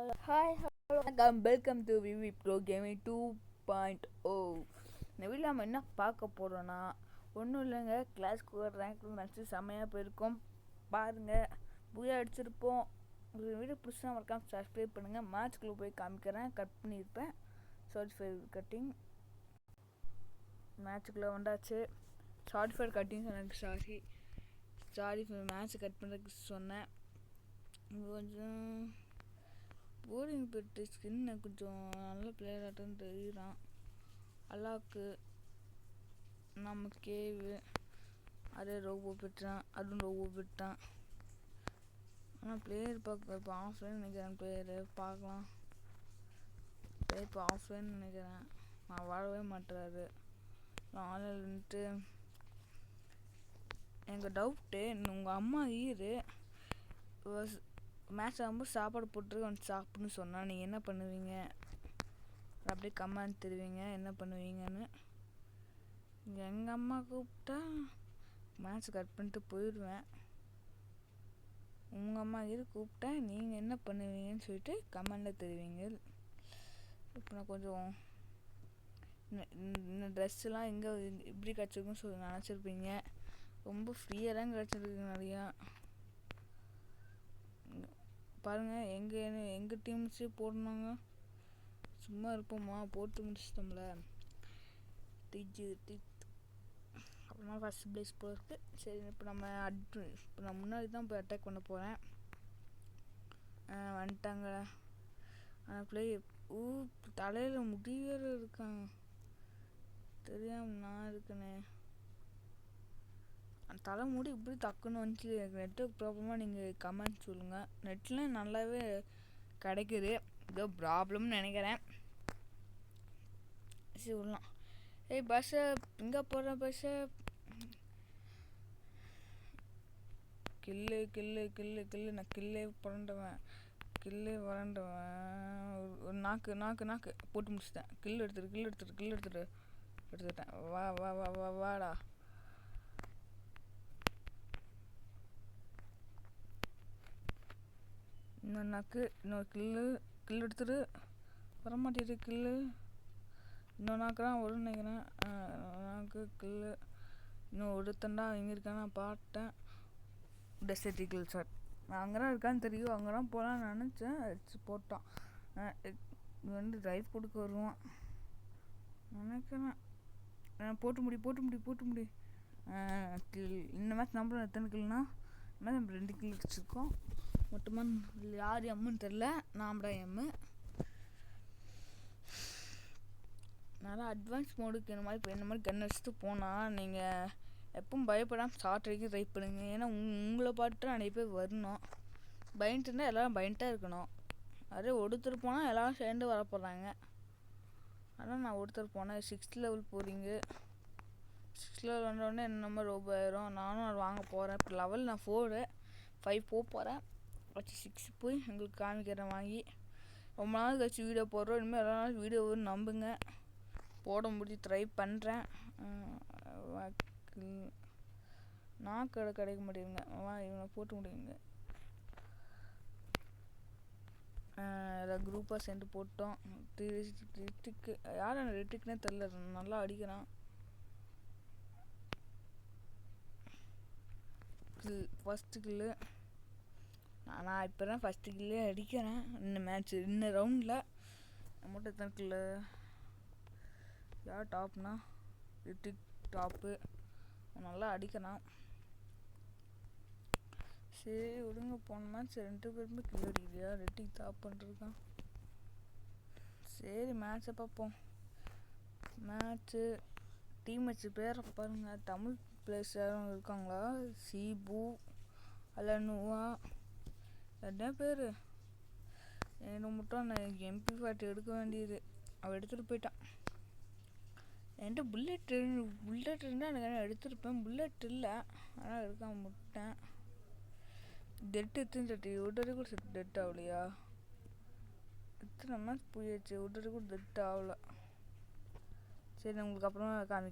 Hi hello வணக்கம் welcome to VV pro gaming 2.0. இந்த வீட்டில் நம்ம என்ன பார்க்க போகிறோன்னா ஒன்றும் இல்லைங்க, கிளாஸ்க்கு ரேங்க் மேட்ச்சு செம்மையாக போயிருக்கோம். பாருங்கள், பூயா அடிச்சிருப்போம். உங்களுக்கு வீடியோ பிடிச்சா மறக்காம சப்ஸ்கிரைப் பண்ணுங்கள். மேட்ச்குள்ளே போய் காமிக்கிறேன், கட் பண்ணியிருப்பேன். Sorry for cutting. மேட்ச்சுக்குள்ளே வந்தாச்சு. சாரி ஃபார் கட்டிங் எனக்கு சாரி ஃபார் மேட்ச் கட் பண்ணுறதுக்கு சொன்னேன். கொஞ்சம் போரிங் போயிட்டு ஸ்கின்னை கொஞ்சம் நல்ல பிளேயர் ஆட்டம் தெரியுறான். அல்லாக்கு நம்ம கேவு அதே ரோபோ பெற்றான், அதுவும் ரோபோ பெற்றான். ஆனால் பிளேயர் பார்க்க இப்போ ஆஃப்லைன் நினைக்கிறேன். பிளேயரு பார்க்கலாம், பிளேயர் இப்போ ஆஃப்லைன் நினைக்கிறேன். நான் வாழவே மாட்டுறாரு. ஆன்லைனில் இருந்துட்டு எங்கள் டவுட்டு, உங்கள் அம்மா மேட்ச் ஆகும்போது சாப்பாடு போட்டு வந்து சாப்பிட்ணுன்னு சொன்னால் நீங்கள் என்ன பண்ணுவீங்க? அப்படியே கமெண்ட் தருவீங்க என்ன பண்ணுவீங்கன்னு. எங்கள் அம்மா கூப்பிட்டா மேட்ச் கட் பண்ணிட்டு போயிடுவேன். உங்கள் அம்மா கூப்பிட்டா நீங்கள் என்ன பண்ணுவீங்கன்னு சொல்லிட்டு கமெண்டில் தருவீங்க. இப்போ நான் கொஞ்சம் இந்த ட்ரெஸ்ஸெலாம் எங்கே இப்படி கிடச்சிருக்குன்னு சொல்லி நினச்சிருப்பீங்க. ரொம்ப ஃப்ரீயாக தான் கிடச்சிருக்கு நிறையா. பாருங்கள், எங்கள் டீம்ஸே போடணுங்க. சும்மா இருப்போமா, போட்டு முடிச்சிட்டோம்ல. அப்புறமா ஃபஸ்ட் பிளேஸ் போயிருக்கு. சரி, இப்போ நான் முன்னாடி தான் போய் அட்டாக் பண்ண போகிறேன். வந்துட்டாங்க பிளேயர். தலையில் முடி வேறு இருக்காங்க, தெரியாமல் நான் இருக்குன்னு. தலை மூடி இப்படி டக்குன்னு வந்துச்சு. எனக்கு நெட்ஒர்க் ப்ராப்ளமாக நீங்கள் கமெண்ட் சொல்லுங்கள். நெட்டில் நல்லாவே கிடைக்குது, ஏதோ ப்ராப்ளம்னு நினைக்கிறேன். சரி விடலாம். பஸ்ஸை எங்கே போகிற பஸ்ஸை கில்லு நான் கில்லே வறண்டவன். ஒரு நாக்கு போட்டு முடிச்சிட்டேன். கில் எடுத்துட்டேன். வாடா. இன்னொரு கில்லு எடுத்துட்டு வரமாட்டேது. கில்லு இன்னொரு நாக்கு தான் வரும்னு நினைக்கிறேன். கில்லு இன்னும் ஒருத்தண்டா எங்கே இருக்கான்னு நான் பார்த்தேன். டெசர்டிக்கல் ஷாட் நான் அங்கே தான் இருக்கான்னு தெரியும். அங்கே தான் போகலான்னு நினச்சேன். அடிச்சு போட்டான். இது ட்ரைவ் கொடுக்க வருவான் நினைக்கிறேன். போட்டு முடி கில். இந்த மேட்ச் நம்பர் எத்தனை கில்னா, இந்த மாதிரி நம்ம 2 கில் வச்சுருக்கோம் மொத்தமாக. யார் எம்முன்னு தெரில, நாமடா எம்மு. நல்லா அட்வான்ஸ் மோடுக்கு இந்த மாதிரி கன் வச்சுட்டு போனால் நீங்கள் எப்பவும் பயப்படாமல் ஷார்ட் வரைக்கும் ட்ரை பண்ணுங்க. ஏன்னா உங்களை பார்த்துட்டு நிறைய பேர் வரணும். பயன்ட்டு இருந்தால் எல்லோரும் பயன்ட்டாக இருக்கணும். அதே ஒருத்தர் போனால் எல்லோரும் சேர்ந்து வர போகிறாங்க. ஆனால் நான் ஒருத்தர் போனேன். 6th லெவல் போகிறீங்க. 6th லெவல் வந்தோடனே என்ன ரோபோ ஆயிரும். நானும் அது வாங்க போகிறேன். இப்போ லெவல் நான் 5 போகிறேன். வச்சு 6 போய் எங்களுக்கு காமிக்கிறேன் வாங்கி. ரொம்ப நாள் கழிச்சு வீடியோ போடுறோம். இனிமேல் எல்லா நாள் வீடியோ நம்புங்க. போட முடிஞ்சு ட்ரை பண்ணுறேன். நாக்கு கிடைக்க மாட்டேங்குங்க. இவனை போட்டு முடியுங்க. எல்லாம் குரூப்பாக சேர்ந்து போட்டோம். ரிட்டிக்கு யார் அந்த ரிட்டிக்னே தெரில, நல்லா அடிக்கிறான். ஃபஸ்ட்டு கில்லு நான் இப்போ தான் ஃபஸ்ட்டு கில்லே அடிக்கிறேன். இந்த ரவுண்டில் மட்டும் எத்தனை கில்லு? யார் டாப்னா ரிட்டிக் டாப்பு. நல்லா அடிக்கிறான். சரி விடுங்க, போன மேட்ச் 2 பேருமே கில் அடிக்கலையா? ரிட்டிக் டாப் பண்ணிருக்கான். சரி மேட்ச்சை பார்ப்போம். டீம் மேட்ச்சு பேரை பாருங்கள். தமிழ் பிளேயர்ஸ் யாரும் இருக்காங்களா? சீபு, அலனுவா, என்ன பேர்? எனக்கு மட்டும் நான் MP40 எடுக்க வேண்டியது. அவள் எடுத்துகிட்டு போயிட்டான். என்கிட்ட புல்லட் இருந்தால் எனக்கு எடுத்துருப்பேன். புல்லட் இல்லை, ஆனால் எடுக்காம விட்டேன். டெட் எத்தனை ஒரு கூட டெட் ஆகலையா? எத்தனை மேட்ச் போயாச்சு, ஒரு கூட டெட் ஆகலை. சரி, உங்களுக்கு அப்புறமா காமிக்கிறேன்.